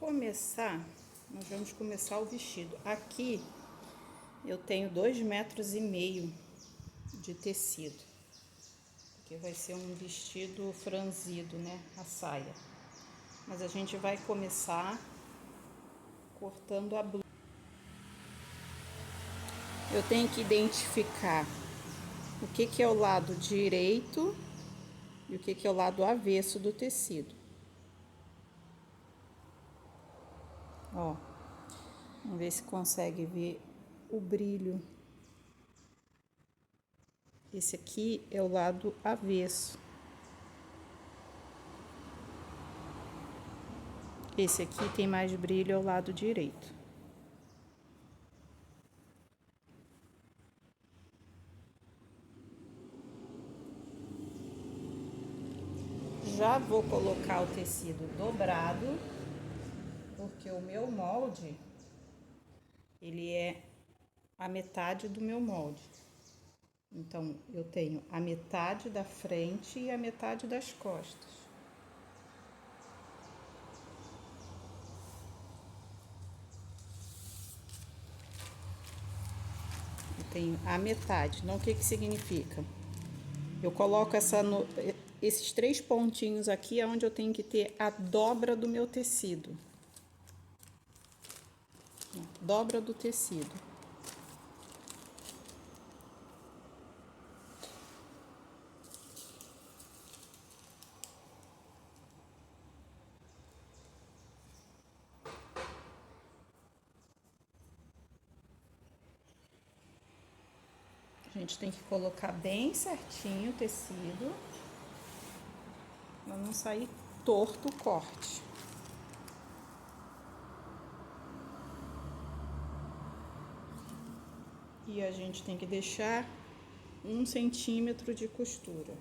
começar, nós vamos começar o vestido. Aqui eu tenho 2,5 metros de tecido, porque vai ser um vestido franzido, né? A saia. Mas a gente vai começar cortando a blusa. Eu tenho que identificar o que é o lado direito e o que é o lado avesso do tecido. Ó, vamos ver se consegue ver o brilho. Esse aqui é o lado avesso. Esse aqui tem mais brilho ao lado direito. Já vou colocar o tecido dobrado, porque o meu molde, ele é a metade do meu molde. Então, eu tenho a metade da frente e a metade das costas. Eu tenho a metade. Então, o que significa? Eu coloco esses 3 pontinhos aqui, é onde eu tenho que ter a dobra do meu tecido. Dobra do tecido. A gente tem que colocar bem certinho o tecido, para não sair torto o corte. E a gente tem que deixar 1 centímetro de costura.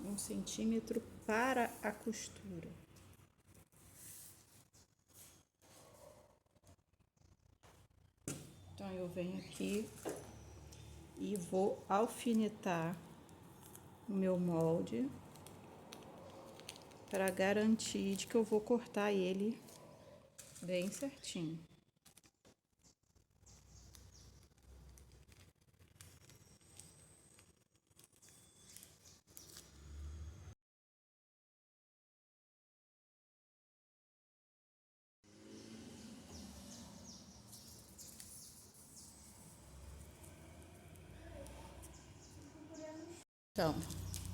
1 centímetro para a costura. Então, eu venho aqui e vou alfinetar o meu molde para garantir de que eu vou cortar ele bem certinho. Então,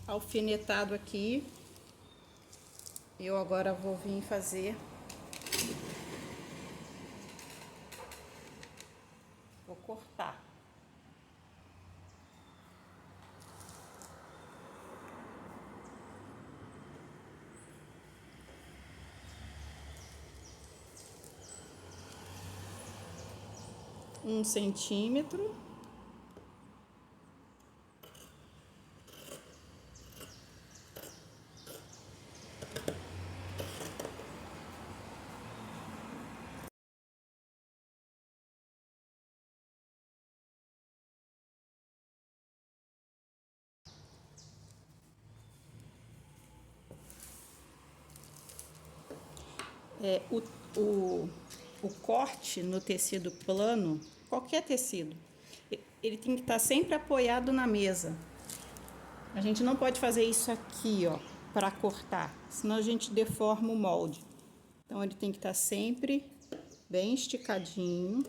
alfinetado aqui, eu agora vou vir fazer, vou cortar. Um centímetro. O corte no tecido plano, qualquer tecido, ele tem que estar sempre apoiado na mesa. A gente não pode fazer isso aqui, ó, para cortar, senão a gente deforma o molde. Então, ele tem que estar sempre bem esticadinho.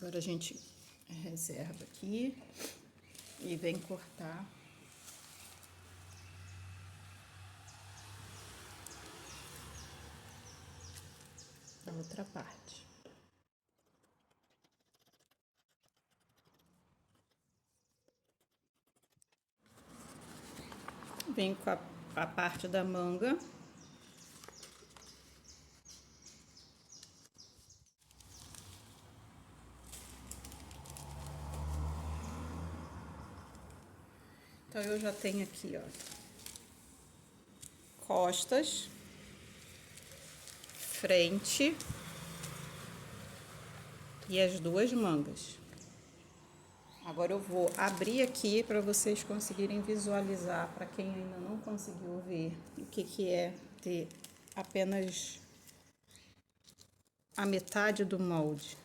Agora a gente reserva aqui e vem cortar a outra parte. Vem com a parte da manga. Então, eu já tenho aqui, ó, costas, frente e as duas mangas. Agora eu vou abrir aqui para vocês conseguirem visualizar, para quem ainda não conseguiu ver, o que é ter apenas a metade do molde.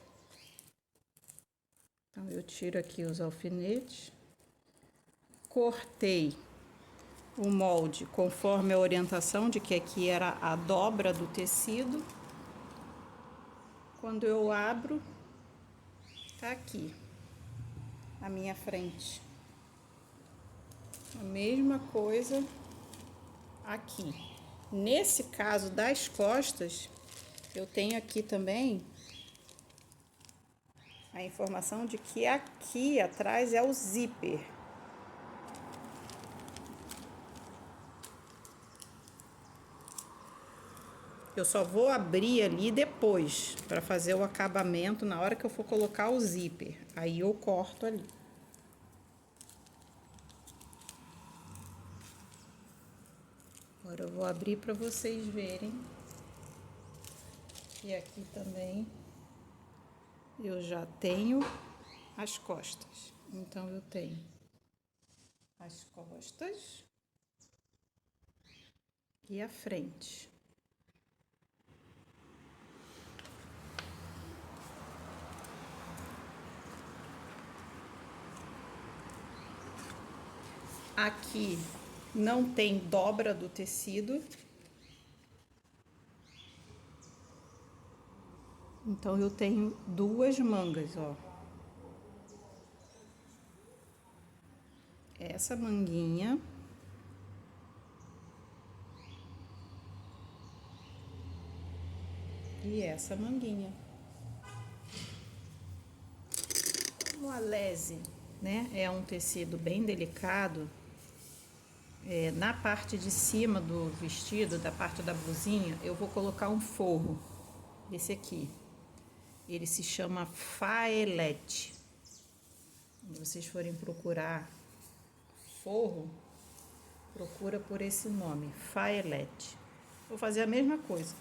Então eu tiro aqui os alfinetes, cortei o molde conforme a orientação de que aqui era a dobra do tecido. Quando eu abro, tá aqui a minha frente. A mesma coisa aqui. Nesse caso das costas, eu tenho aqui também a informação de que aqui atrás é o zíper. Eu só vou abrir ali depois, para fazer o acabamento na hora que eu for colocar o zíper. Aí eu corto ali. Agora eu vou abrir para vocês verem. E aqui também eu já tenho as costas. Então eu tenho as costas e a frente. Aqui não tem dobra do tecido. Então eu tenho duas mangas, ó. Essa manguinha e essa manguinha. Como a lese, né, é um tecido bem delicado, na parte de cima do vestido, da parte da blusinha, eu vou colocar um forro, esse aqui. Ele se chama faelete. Se vocês forem procurar forro, procura por esse nome, faelete. Vou fazer a mesma coisa,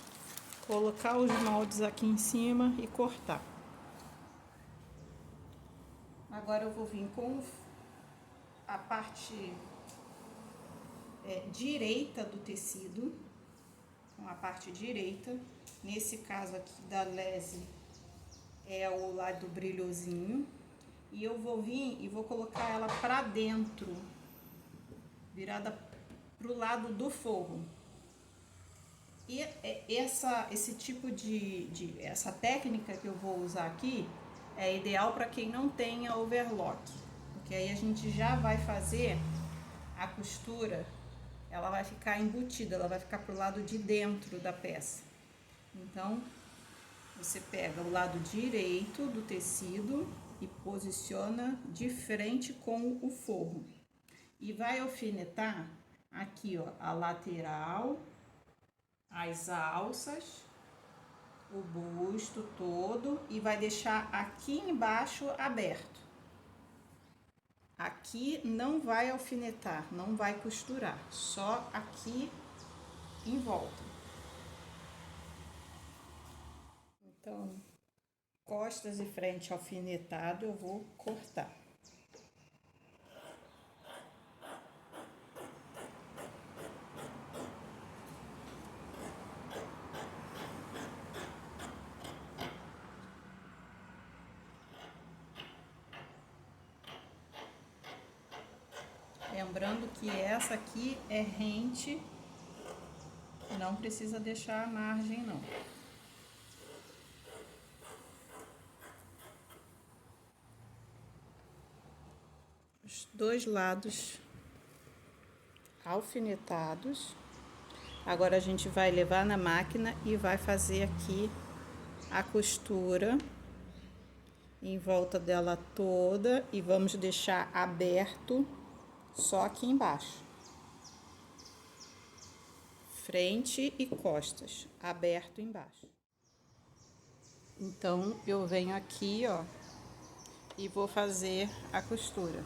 colocar os moldes aqui em cima e cortar. Agora eu vou vir com a parte direita do tecido, com a parte direita. Nesse caso aqui da lese é o lado brilhosinho. E eu vou vir e vou colocar ela pra dentro, virada pro lado do forro. E esse tipo essa técnica que eu vou usar aqui é ideal para quem não tenha overlock, porque aí a gente já vai fazer a costura, ela vai ficar embutida, ela vai ficar pro lado de dentro da peça. Então, você pega o lado direito do tecido e posiciona de frente com o forro. E vai alfinetar aqui, ó, a lateral, as alças, o busto todo, e vai deixar aqui embaixo aberto. Aqui não vai alfinetar, não vai costurar, só aqui em volta. Então, costas e frente alfinetado, eu vou cortar. Lembrando que essa aqui é rente, não precisa deixar a margem não. Os dois lados alfinetados. Agora a gente vai levar na máquina e vai fazer aqui a costura em volta dela toda e vamos deixar aberto só aqui embaixo. Frente e costas, aberto embaixo. Então eu venho aqui, ó, e vou fazer a costura.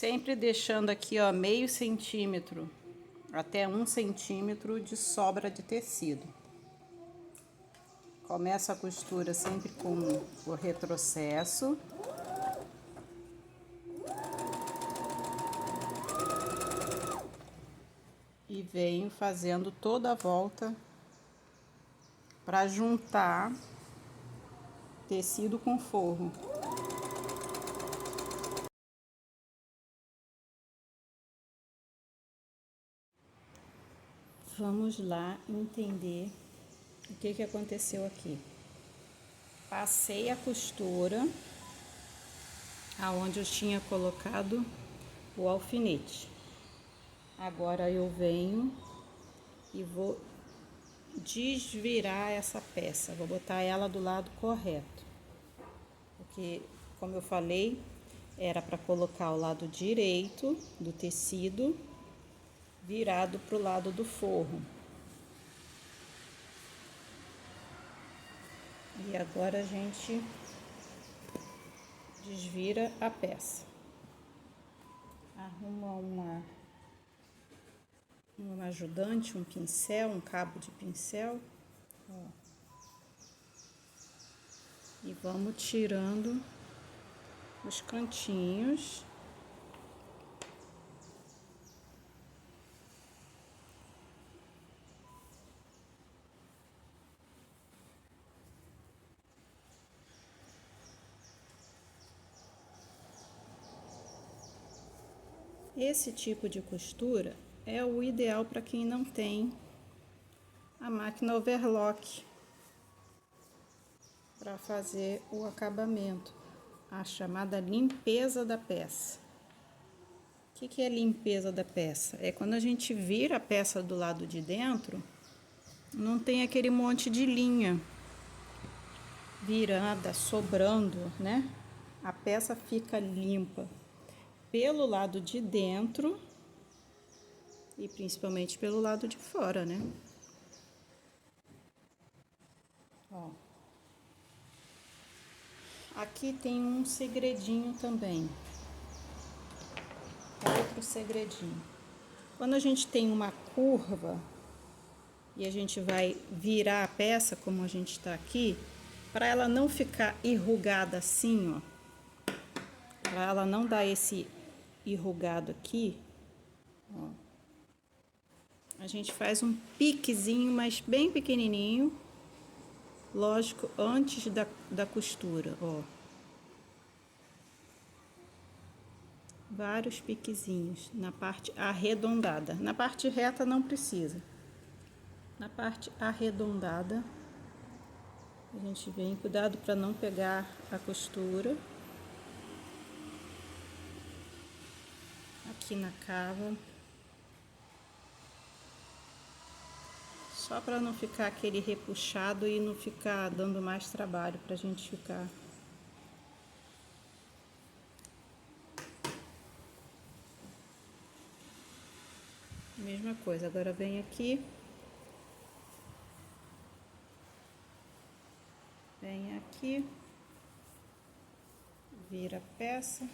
Sempre deixando aqui, ó, meio centímetro até 1 centímetro de sobra de tecido. Começo a costura sempre com o retrocesso. E venho fazendo toda a volta para juntar tecido com forro. Vamos lá entender o que aconteceu aqui. Passei a costura aonde eu tinha colocado o alfinete. Agora eu venho e vou desvirar essa peça, vou botar ela do lado correto. Porque, como eu falei, era para colocar o lado direito do tecido virado para o lado do forro. E agora a gente desvira a peça. Arruma um ajudante, um pincel, um cabo de pincel. Ó. E vamos tirando os cantinhos. Esse tipo de costura é o ideal para quem não tem a máquina overlock para fazer o acabamento, a chamada limpeza da peça. O que é limpeza da peça? É quando a gente vira a peça do lado de dentro, não tem aquele monte de linha virada, sobrando, né? A peça fica limpa pelo lado de dentro e principalmente pelo lado de fora, né? Ó. Aqui tem um segredinho também. Outro segredinho. Quando a gente tem uma curva e a gente vai virar a peça, como a gente tá aqui, para ela não ficar enrugada assim, ó. Para ela não dar esse enrugado aqui, ó. A gente faz um piquezinho, mas bem pequenininho. Lógico, antes da costura, ó. Vários piquezinhos na parte arredondada. Na parte reta não precisa. Na parte arredondada, a gente vem, cuidado para não pegar a costura. Aqui na cava. Só para não ficar aquele repuxado e não ficar dando mais trabalho pra gente ficar. Mesma coisa, agora vem aqui. Vem aqui. Vira a peça.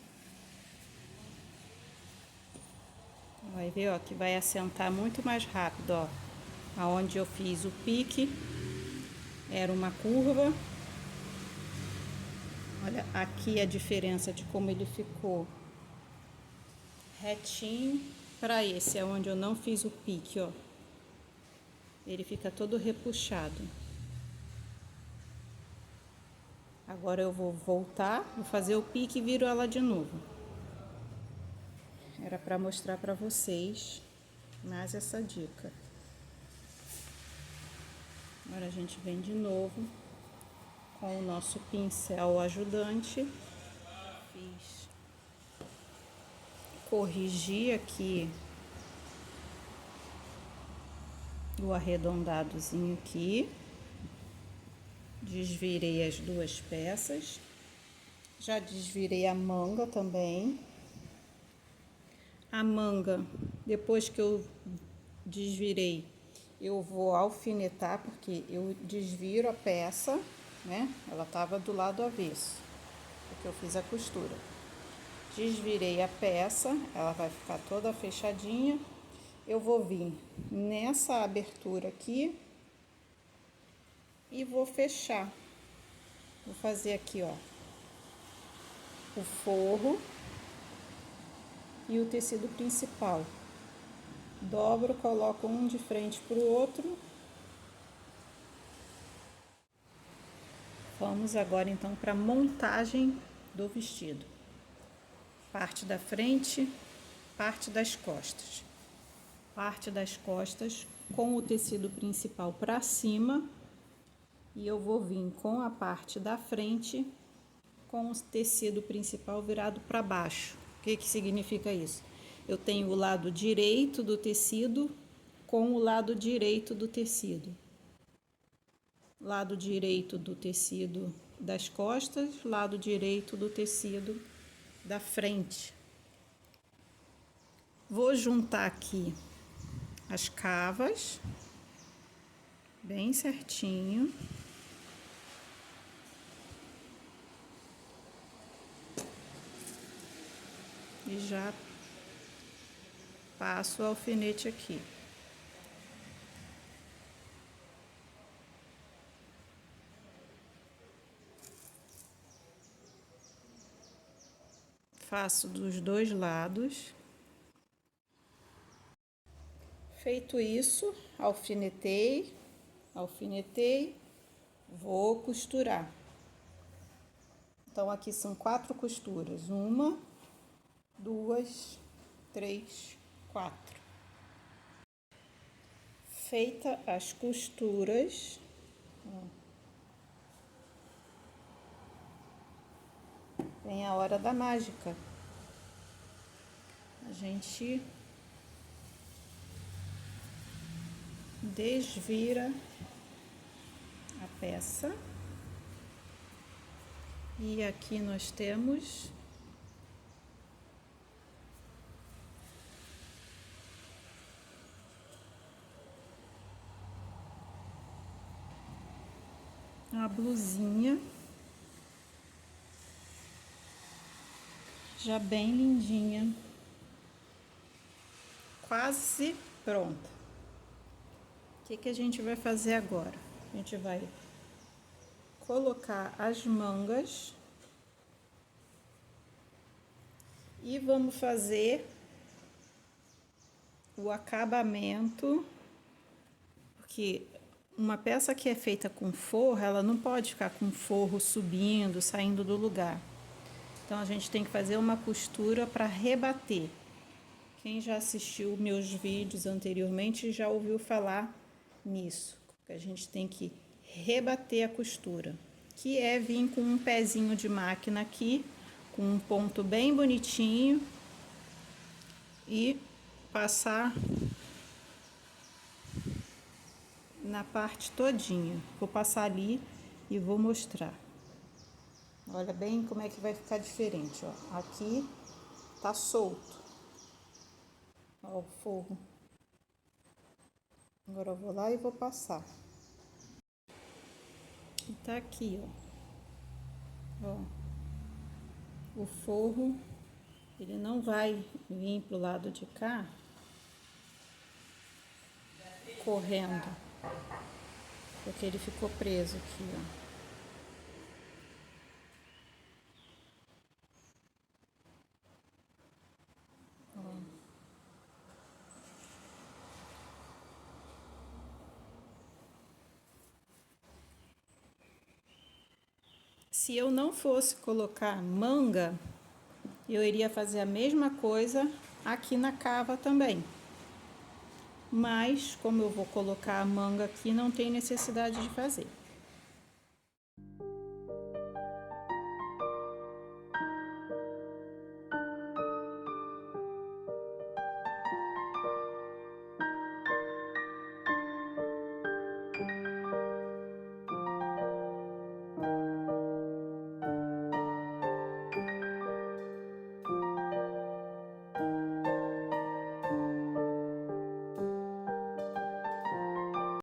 Vai ver, ó, que vai assentar muito mais rápido, ó. Aonde eu fiz o pique, era uma curva. Olha aqui a diferença de como ele ficou retinho para esse, é onde eu não fiz o pique, ó. Ele fica todo repuxado. Agora eu vou voltar, vou fazer o pique e viro ela de novo. Era para mostrar para vocês mais essa dica. Agora a gente vem de novo com o nosso pincel ajudante. Corrigi aqui o arredondadozinho aqui. Desvirei as duas peças. Já desvirei a manga também. A manga, depois que eu desvirei, eu vou alfinetar, porque eu desviro a peça, né? Ela tava do lado avesso, porque eu fiz a costura. Desvirei a peça, ela vai ficar toda fechadinha. Eu vou vir nessa abertura aqui e vou fechar. Vou fazer aqui, ó, o forro e o tecido principal. Dobro, coloco um de frente para o outro. Vamos agora então para a montagem do vestido. Parte da frente, parte das costas. Parte das costas com o tecido principal para cima. E eu vou vir com a parte da frente com o tecido principal virado para baixo. O que que significa isso? Eu tenho o lado direito do tecido com o lado direito do tecido. Lado direito do tecido das costas, lado direito do tecido da frente. Vou juntar aqui as cavas, bem certinho. E já passo o alfinete aqui. Faço dos dois lados. Feito isso, alfinetei, vou costurar. Então, aqui são 4 costuras. 1, 2, 3, 4. Feita as costuras, vem a hora da mágica. A gente desvira a peça. E aqui nós temos a blusinha já bem lindinha, quase pronta. O que que a gente vai fazer agora? A gente vai colocar as mangas e vamos fazer o acabamento, porque uma peça que é feita com forro, ela não pode ficar com forro subindo, saindo do lugar. Então, a gente tem que fazer uma costura para rebater. Quem já assistiu meus vídeos anteriormente já ouviu falar nisso. Que a gente tem que rebater a costura. Que é vir com um pezinho de máquina aqui, com um ponto bem bonitinho. E passar na parte todinha. Vou passar ali e vou mostrar. Olha bem como é que vai ficar diferente, ó. Aqui tá solto. Ó, o forro. Agora eu vou lá e vou passar. E tá aqui, ó. Ó. O forro, ele não vai vir pro lado de cá correndo, porque ele ficou preso aqui, ó. Se eu não fosse colocar manga, eu iria fazer a mesma coisa aqui na cava também. Mas, como eu vou colocar a manga aqui, não tem necessidade de fazer.